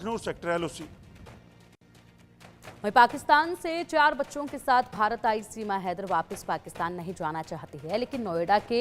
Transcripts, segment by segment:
Sector LOC. वहीं पाकिस्तान से 4 बच्चों के साथ भारत आई सीमा हैदर वापस पाकिस्तान नहीं जाना चाहती है, लेकिन नोएडा के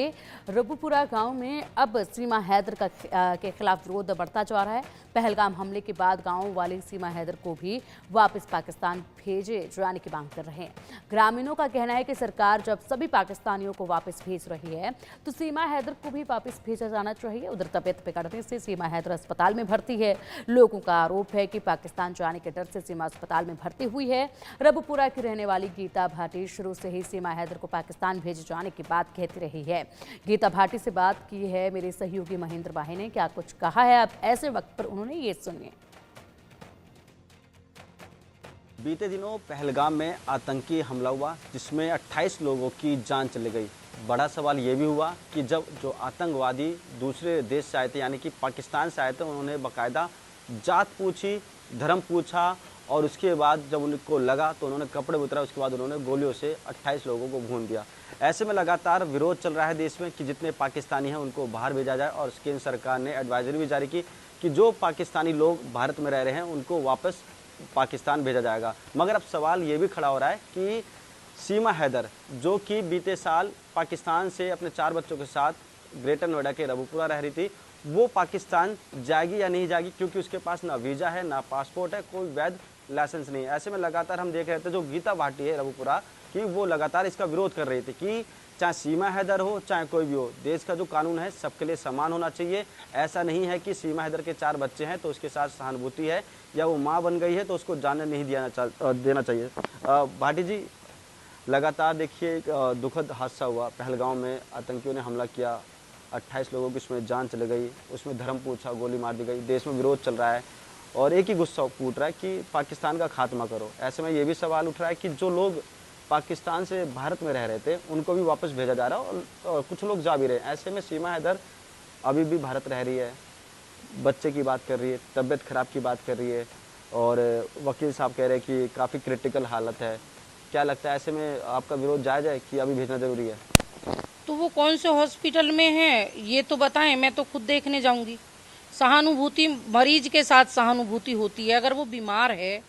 रबुपुरा गांव में अब सीमा हैदर के खिलाफ विरोध बढ़ता जा रहा है। पहलगाम हमले के बाद गांव वाले सीमा हैदर को भी वापस पाकिस्तान भेजे जाने की मांग कर रहे हैं। ग्रामीणों का कहना है कि सरकार जब सभी पाकिस्तानियों को वापस भेज रही है तो सीमा हैदर को भी वापस भेजा जाना चाहिए। उधर तबियत बिगड़ने से सीमा हैदर अस्पताल में भर्ती है। लोगों का आरोप है कि पाकिस्तान जाने के डर से सीमा अस्पताल में भर्ती हुई है। रबुपुरा की रहने वाली गीता भाटी शुरू से ही सीमा हैदर को पाकिस्तान भेजे जाने की बात कहती रही है। गीता भाटी से बात की है मेरे सहयोगी महेंद्र बाही ने। क्या कुछ कहा है अब ऐसे वक्त पर उन्होंने, ये सुनिए। बीते दिनों पहलगाम में आतंकी हमला हुआ जिसमें 28 लोगों की जान चली गई। बड़ा सवाल ये भी हुआ कि जब जो आतंकवादी दूसरे देश से आए थे यानी कि पाकिस्तान से आए थे, उन्होंने बाकायदा जात पूछी, धर्म पूछा और उसके बाद जब उनको लगा तो उन्होंने कपड़े उतरा। उसके बाद उन्होंने गोलियों से 28 लोगों को भून दिया। ऐसे में लगातार विरोध चल रहा है देश में कि जितने पाकिस्तानी हैं उनको बाहर भेजा जाए और केंद्र सरकार ने एडवाइजरी भी जारी की कि जो पाकिस्तानी लोग भारत में रह रहे हैं उनको वापस पाकिस्तान भेजा जाएगा। मगर अब सवाल ये भी खड़ा हो रहा है कि सीमा हैदर जो कि बीते साल पाकिस्तान से अपने 4 बच्चों के साथ ग्रेटर नोएडा के रबुपुरा रह रही थी, वो पाकिस्तान जाएगी या नहीं जाएगी, क्योंकि उसके पास ना वीज़ा है ना पासपोर्ट है, कोई वैध लाइसेंस नहीं है। ऐसे में लगातार हम देख रहे थे जो गीता भाटी है रबुपुरा कि वो लगातार इसका विरोध कर रही थी कि चाहे सीमा हैदर हो चाहे कोई भी हो, देश का जो कानून है सबके लिए समान होना चाहिए। ऐसा नहीं है कि सीमा हैदर के 4 बच्चे हैं तो उसके साथ सहानुभूति है या वो माँ बन गई है तो उसको जाने नहीं देना चाहिए। भाटी जी, लगातार देखिए एक दुखद हादसा हुआ पहलगाम में, आतंकियों ने हमला किया, 28 लोगों की उसमें जान चली गई, उसमें धर्म पूछा, गोली मार दी गई। देश में विरोध चल रहा है और एक ही गुस्सा फूट रहा है कि पाकिस्तान का खात्मा करो। ऐसे में ये भी सवाल उठ रहा है कि जो लोग पाकिस्तान से भारत में रह रहे थे उनको भी वापस भेजा जा रहा है और कुछ लोग जा भी रहे हैं। ऐसे में सीमा हैदर अभी भी भारत रह रही है, बच्चे की बात कर रही है, तबीयत खराब की बात कर रही है और वकील साहब कह रहे हैं कि काफ़ी क्रिटिकल हालत है। क्या लगता है ऐसे में आपका विरोध जायज़ है कि अभी भेजना ज़रूरी है? तो वो कौन से हॉस्पिटल में है ये तो बताएं, मैं तो खुद देखने जाऊंगी। सहानुभूति, मरीज के साथ सहानुभूति होती है। अगर वो बीमार है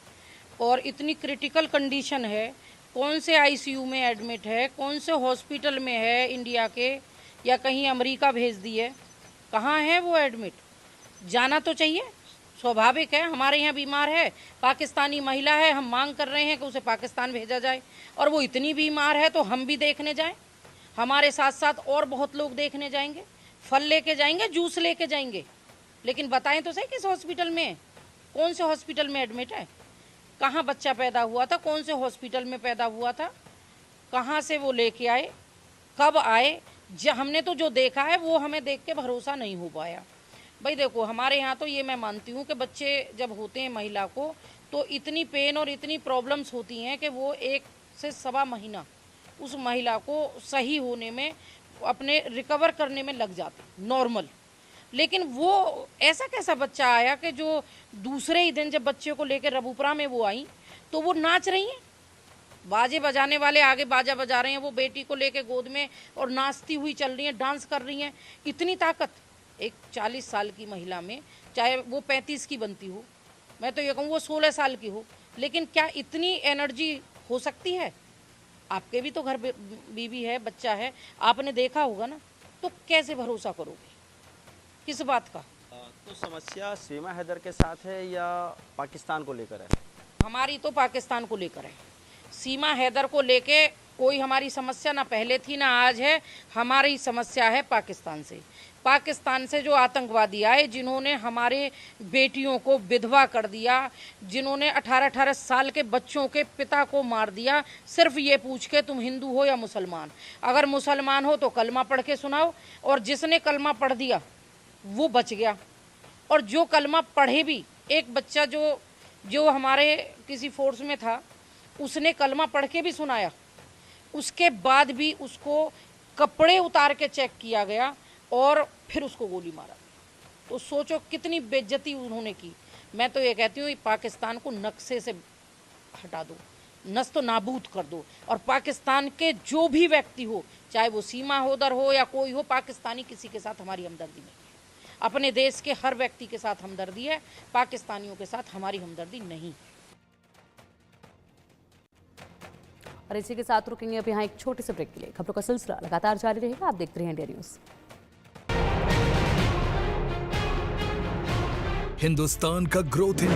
और इतनी क्रिटिकल कंडीशन है, कौन से आईसीयू में एडमिट है, कौन से हॉस्पिटल में है इंडिया के या कहीं अमेरिका भेज दिए, कहाँ है वो एडमिट, जाना तो चाहिए। स्वाभाविक है, हमारे यहाँ बीमार है, पाकिस्तानी महिला है, हम मांग कर रहे हैं कि उसे पाकिस्तान भेजा जाए और वो इतनी बीमार है तो हम भी देखने जाएं। हमारे साथ साथ और बहुत लोग देखने जाएंगे, फल लेके जाएंगे, जूस लेके जाएंगे, लेकिन बताएं तो सही किस हॉस्पिटल में, कौन से हॉस्पिटल में एडमिट है, कहाँ बच्चा पैदा हुआ था, कौन से हॉस्पिटल में पैदा हुआ था, कहाँ से वो लेके आए, कब आए। हमने तो जो देखा है वो हमें देख के भरोसा नहीं हो पाया। भाई देखो, हमारे यहाँ तो ये मैं मानती हूँ कि बच्चे जब होते हैं महिला को तो इतनी पेन और इतनी प्रॉब्लम्स होती हैं कि वो 1 से सवा महीना उस महिला को सही होने में, अपने रिकवर करने में लग जाते नॉर्मल। लेकिन वो ऐसा कैसा बच्चा आया कि जो दूसरे ही दिन जब बच्चे को लेकर रबुपुरा में वो आई तो वो नाच रही हैं, बाजे बजाने वाले आगे बाजा बजा रहे हैं, वो बेटी को लेके गोद में और नाचती हुई चल रही हैं, डांस कर रही हैं। इतनी ताकत एक 40 साल की महिला में, चाहे वो 35 की बनती हो, मैं तो ये कहूँ वो 16 साल की हो, लेकिन क्या इतनी एनर्जी हो सकती है? आपके भी तो घर बीवी है, बच्चा है, आपने देखा होगा ना, तो कैसे भरोसा करोगे किस बात का? तो समस्या सीमा हैदर के साथ है या पाकिस्तान को लेकर है? हमारी तो पाकिस्तान को लेकर है। सीमा हैदर को लेके कोई हमारी समस्या ना पहले थी ना आज है। हमारी समस्या है पाकिस्तान से। पाकिस्तान से जो आतंकवादी आए, जिन्होंने हमारे बेटियों को विधवा कर दिया, जिन्होंने 18-18 साल के बच्चों के पिता को मार दिया, सिर्फ ये पूछ के तुम हिंदू हो या मुसलमान। अगर मुसलमान हो तो कलमा पढ़ के सुनाओ, और जिसने कलमा पढ़ दिया वो बच गया, और जो कलमा पढ़े भी, एक बच्चा जो हमारे किसी फोर्स में था, उसने कलमा पढ़ के भी सुनाया, उसके बाद भी उसको कपड़े उतार के चेक किया गया और फिर उसको गोली मारा। तो सोचो कितनी बेइज्जती उन्होंने की। मैं तो ये कहती हूँ पाकिस्तान को नक्शे से हटा दो, नस्तो नाबूद कर दो, और पाकिस्तान के जो भी व्यक्ति हो, चाहे वो सीमा हैदर हो या कोई हो, पाकिस्तानी किसी के साथ हमारी हमदर्दी नहीं है। अपने देश के हर व्यक्ति के साथ हमदर्दी है, पाकिस्तानियों के साथ हमारी हमदर्दी नहीं। और इसी के साथ रुकेंगे अब यहाँ एक छोटे से ब्रेक के लिए। खबरों का सिलसिला लगातार जारी रहेगा, आप देखते रहिए इंडिया न्यूज़। हिंदुस्तान का ग्रोथ इंजन